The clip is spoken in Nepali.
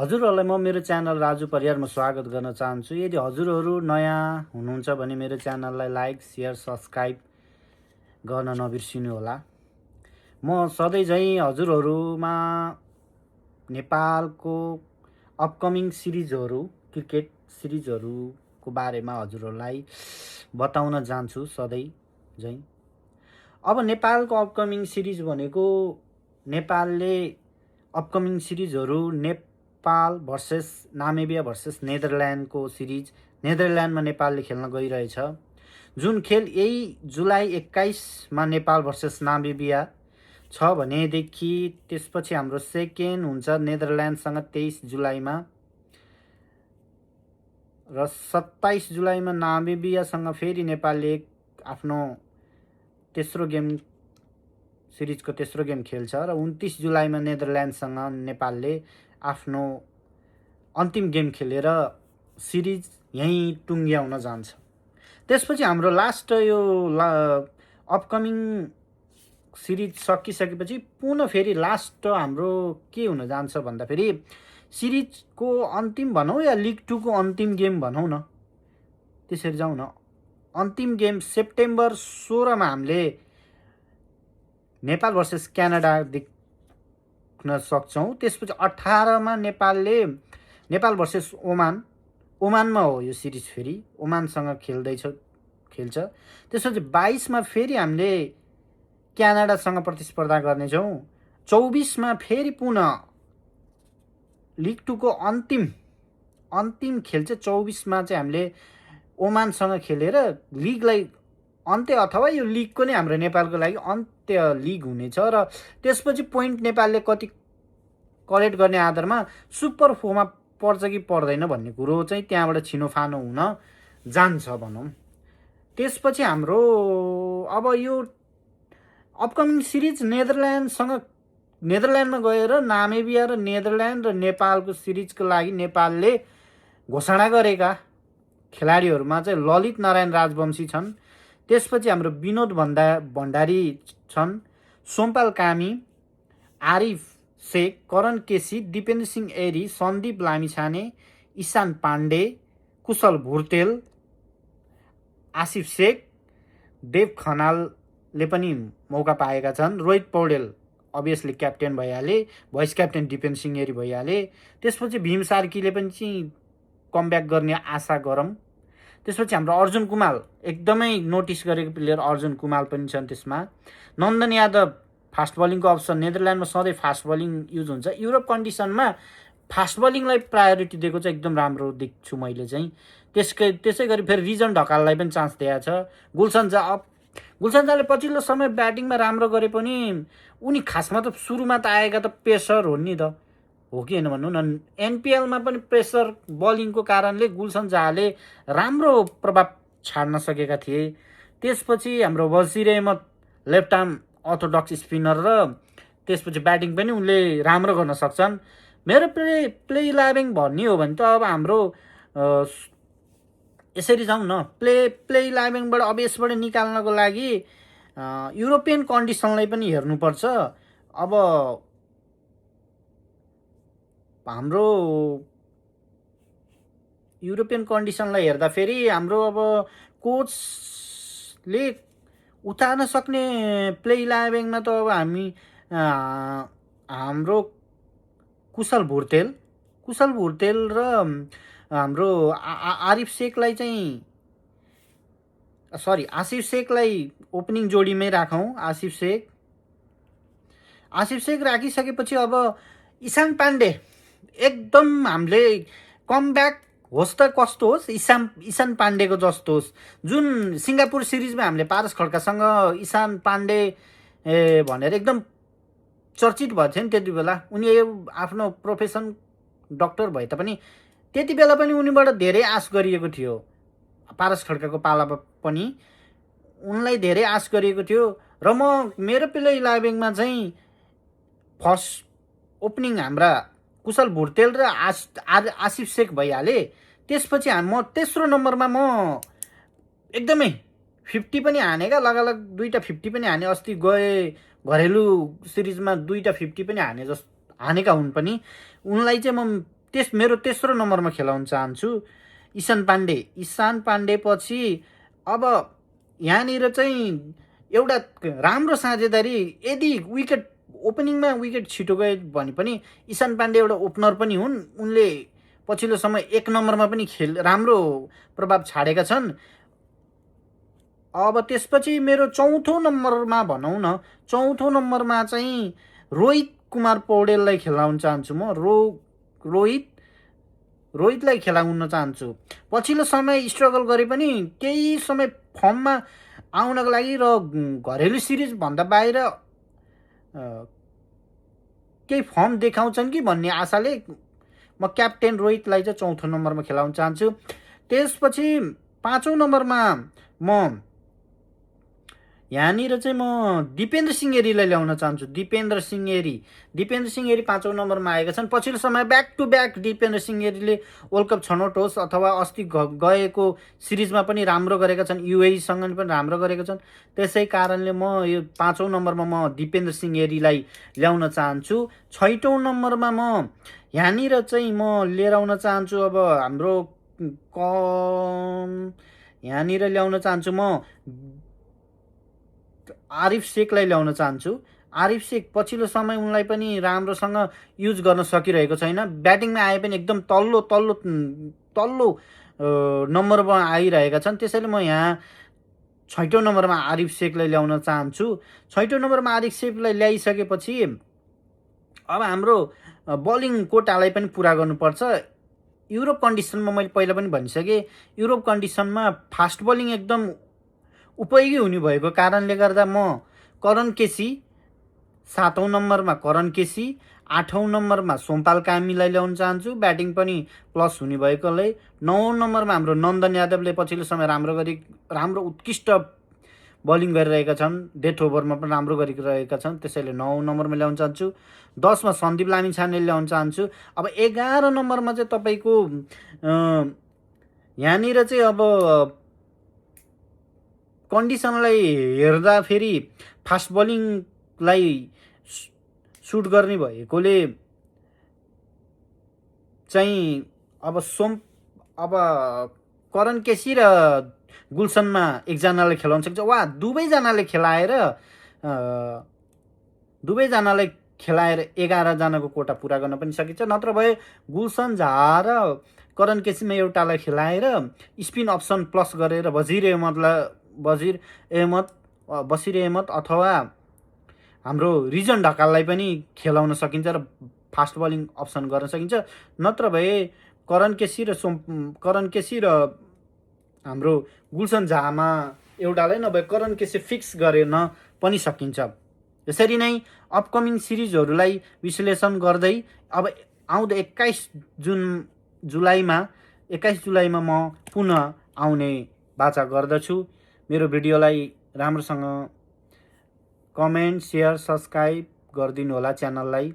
हजुरहरूलाई म मेरो च्यानल राजु परियारमा स्वागत गर्न चाहन्छु। यदि हजुरहरू नयाँ हुनुहुन्छ भने मेरो च्यानललाई लाइक, सेयर, सब्सक्राइब गर्न नबिर्सिनुहोला। म सधैँ झैँ हजुरहरूमा नेपालको अपकमिङ सिरिजहरू, क्रिकेट सिरिजहरूको बारेमा हजुरहरूलाई बताउन जान्छु सधैँ झैँ। अब नेपालको अपकमिङ सिरिज भनेको नेपालले अपकमिङ सिरिजहरू नेपाल भर्सेस नामिबिया भर्सेस नेदरल्यान्डको सिरिज नेदरल्यान्डमा नेपालले खेल्न गइरहेछ। जुन खेल यही जुलाई 21मा नेपाल भर्सेस नामिबिया छ भनेदेखि त्यसपछि हाम्रो सेकेन्ड हुन्छ नेदरल्यान्डसँग 23 जुलाईमा र 27 जुलाईमा नामिबियासँग फेरि नेपालले आफ्नो तेस्रो गेम सिरिजको तेस्रो गेम खेल्छ र 29 जुलाईमा नेदरल्यान्डसँग नेपालले आफ्नो अन्तिम गेम खेलेर सिरिज यहीँ टुङ्ग्याउन जान्छ। त्यसपछि हाम्रो लास्ट यो अपकमिङ सिरिज सकिसकेपछि पुनः फेरि लास्ट हाम्रो के हुन जान्छ भन्दाखेरि सिरिजको अन्तिम भनौँ या लिग 2 को अन्तिम गेम भनौँ न, त्यसरी जाउँ न। अन्तिम गेम सेप्टेम्बर 16मा हामीले नेपाल भर्सेस क्यानाडा देख्न सक्छौँ। त्यसपछि 18मा नेपाल भर्सेस ओमानमा हो यो सिरिज, फेरि ओमानसँग खेल्छ। त्यसपछि 22मा फेरि हामीले क्यानाडासँग प्रतिस्पर्धा गर्नेछौँ। 24मा फेरि पुनः लिग 2 को अन्तिम खेल चाहिँ 24मा चाहिँ हामीले ओमानसँग खेलेर लिगलाई अन्त्य अथवा यो लिगको नै हाम्रो नेपालको लागि अन्त्य लिग हुनेछ र त्यसपछि पोइन्ट नेपालले कति कलेक्ट गर्ने आधारमा सुपर 4मा पर्छ कि पर्दैन भन्ने कुरो चाहिँ त्यहाँबाट छिनोफानो हुन जान्छ भनौँ। त्यसपछि हाम्रो अब यो अपकमिङ सिरिज नेदरल्यान्डमा गएर नामिबिया र नेदरल्यान्ड र नेपालको सिरिजको लागि नेपालले घोषणा गरेका खेलाडीहरूमा चाहिँ ललित नारायण राजवंशी छन्। त्यसपछि हाम्रो विनोद भण्डारी छन्, सोमपाल कामी, आरिफ शेख, करण केसी, दिपेन्द्र सिंह एरी, सन्दीप लामिछाने, ईशान पाण्डे, कुशल भुर्तेल, आसिफ शेख, देव खनालले पनि मौका पाएका छन्। रोहित पौडेल अभियसली क्याप्टेन भइहाले, भाइस क्याप्टेन दिपेन्द्र सिंह एरी भइहाले। त्यसपछि भीम सार्कीले पनि चाहिँ कमब्याक गर्ने आशा गरौँ। त्यसपछि हाम्रो अर्जुन कुमाल, एकदमै नोटिस गरेको प्लेयर अर्जुन कुमाल पनि छन् त्यसमा। नन्दन यादव फास्ट बलिङको अप्सन, नेदरल्यान्डमा सधैँ फास्ट बलिङ युज हुन्छ। युरोप कन्डिसनमा फास्ट बलिङलाई प्रायोरिटी दिएको चाहिँ एकदम राम्रो देख्छु मैले चाहिँ। त्यसै गरी फेरि रिजन ढकाललाई पनि चान्स दिएको छ। गुलसन झाले पछिल्लो समय ब्याटिङमा राम्रो गरे पनि उनी खासमा त सुरुमा त आएका त पेसर हो नि त, हो कि होइन भन्नु न। एनपिएलमा पनि प्रेसर बलिङको कारणले गुलसन झाले राम्रो प्रभाव छाड्न सकेका थिए। त्यसपछि हाम्रो Basir Ahmad left arm orthodox spinner र त्यसपछि ब्याटिङ पनि उनले राम्रो गर्न सक्छन्। मेरो प्ले 11 भन्ने हो भने त अब हाम्रो यसरी जाउँ न, प्ले 11बाट अब यसबाट निकाल्नको लागि युरोपियन कन्डिसनलाई पनि हेर्नुपर्छ। अब हाम्रो युरोपियन कन्डिसनलाई हेर्दाखेरि हाम्रो अब कोचले उतार्न सक्ने प्ले 11मा त अब हाम्रो कुशल भुर्तेल र हाम्रो आसिफ शेखलाई ओपनिङ जोडीमै राखौँ। आसिफ शेख राखिसकेपछि अब ईशान पाण्डे एकदम हामीले कमब्याक होस् त कस्तो होस्, ईशान पाण्डेको जस्तो होस्। जुन सिङ्गापुर सिरिजमा हामीले पारस खड्कासँग ईशान पाण्डे भनेर एकदम चर्चित भएको थियो नि त्यति बेला। उनी आफ्नो प्रोफेसन डक्टर भए तापनि त्यति बेला पनि उनीबाट धेरै आश गरिएको थियो। पारस खड्काको पालामा पनि उनलाई धेरै आश गरिएको थियो र मेरो प्ले 11मा चाहिँ फर्स्ट ओपनिङ हाम्रा कुशल भुर्तेल र आसिफ शेख भइहाले। त्यसपछि म तेस्रो नम्बरमा म एकदमै 50 पनि हानेका, लगालग 2टा 50 पनि हाने। अस्ति घरेलु सिरिजमा 2टा 50 पनि हानेका हुन् पनि। उनलाई चाहिँ म मेरो तेस्रो नम्बरमा खेलाउन चाहन्छु ईशान पाण्डे। ईशान पाण्डे पछि अब यहाँनिर चाहिँ एउटा राम्रो साझेदारी, यदि विकेट ओपनिङमा विकेट छिटो गयो भने पनि ईशान पाण्डे एउटा ओपनर पनि हुन्। उनले पछिल्लो समय 1 नम्बरमा पनि राम्रो प्रभाव छाडेका छन्। अब त्यसपछि मेरो चौथो नम्बरमा भनौँ न, चौथो नम्बरमा चाहिँ रोहित कुमार पौडेललाई खेलाउन चाहन्छु म। रोहितलाई खेलाउन चाहन्छु। पछिल्लो समय स्ट्रगल गरे पनि केही समय फर्ममा आउनको लागि र घरेलु सिरिज भन्दा बाहिर केही फर्म देखाउँछन् कि भन्ने आशाले म क्याप्टेन रोहितलाई चाहिँ चौथो नम्बरमा खेलाउन चाहन्छु। त्यसपछि 5औं नम्बरमा म यहाँनिर चाहिँ म दिपेन्द्र सिंह एरीलाई ल्याउन चाहन्छु। दिपेन्द्र सिंह एरी 5औं नम्बरमा आएका छन्। पछिल्लो समय back to back Dipendra Singh एरीले वर्ल्ड कप छनौट होस् अथवा अस्ति गएको सिरिजमा पनि राम्रो गरेका छन्, युएईसँग पनि राम्रो गरेका छन्। त्यसै कारणले म यो 5औं नम्बरमा म दिपेन्द्र सिंह एरीलाई ल्याउन चाहन्छु। 6औं नम्बरमा म यहाँनिर चाहिँ म लिएर आउन चाहन्छु अब हाम्रो यहाँनिर ल्याउन चाहन्छु म आरिफ शेखलाई ल्याउन चाहन्छु। आरिफ शेख पछिल्लो समय उनलाई पनि राम्रोसँग युज गर्न सकिरहेको छैन। ब्याटिङमा आए पनि एकदम तल्लो नम्बरमा आइरहेका छन्। त्यसैले म यहाँ 6औं नम्बरमा आरिफ शेखलाई ल्याउन चाहन्छु। 6औं नम्बरमा आरिफ शेखलाई ल्याइसकेपछि अब हाम्रो बलिङ कोटालाई पनि पुरा गर्नुपर्छ। युरोप कन्डिसनमा मैले पहिला पनि भनिसकेँ, युरोप कन्डिसनमा फास्ट बलिङ एकदम उपयोगी हुने भएको कारणले गर्दा म करण केसी 7औं नम्बरमा, करण केसी 8औं नम्बरमा सोमपाल कामीलाई ल्याउन चाहन्छु। ब्याटिङ पनि प्लस हुने भएकोले 9औं नम्बरमा हाम्रो नन्दन यादवले पछिल्लो समय राम्रो उत्कृष्ट बलिङ गरिरहेका छन्। डेथ ओभरमा पनि राम्रो गरिरहेका छन्। त्यसैले 9औं नम्बरमा ल्याउन चाहन्छु। 10मा सन्दीप लामिछाने ल्याउन चाहन्छु। अब 11 नम्बरमा चाहिँ तपाईँको यहाँनिर चाहिँ अब कन्डिसनलाई हेर्दाखेरि फास्ट बलिङलाई सुट गर्ने भएकोले चाहिँ अब करण केसी र गुलसनमा एकजनालाई खेलाउन सक्छ वा दुवैजनालाई खेलाएर 11 जनाको कोटा पुरा गर्न पनि सकिन्छ। नत्र भए गुलसन झा र करण केसीमा एउटालाई खेलाएर स्पिन अप्सन प्लस गरेर बसिर अहमद अथवा हाम्रो रिजन ढकाललाई पनि खेलाउन सकिन्छ र फास्ट बलिङ अप्सन गर्न सकिन्छ। नत्र भए करण केसी र हाम्रो गुलसन झामा एउटालाई, नभए करण केसी फिक्स गरेन पनि सकिन्छ। यसरी नै अपकमिङ सिरिजहरूलाई विश्लेषण गर्दै अब आउँदो 21 जुलाईमा म पुनः आउने बाचा गर्दछु। मेरो भिडियोलाई राम्रोसँग कमेन्ट, सेयर, सब्सक्राइब गरिदिनु होला च्यानललाई।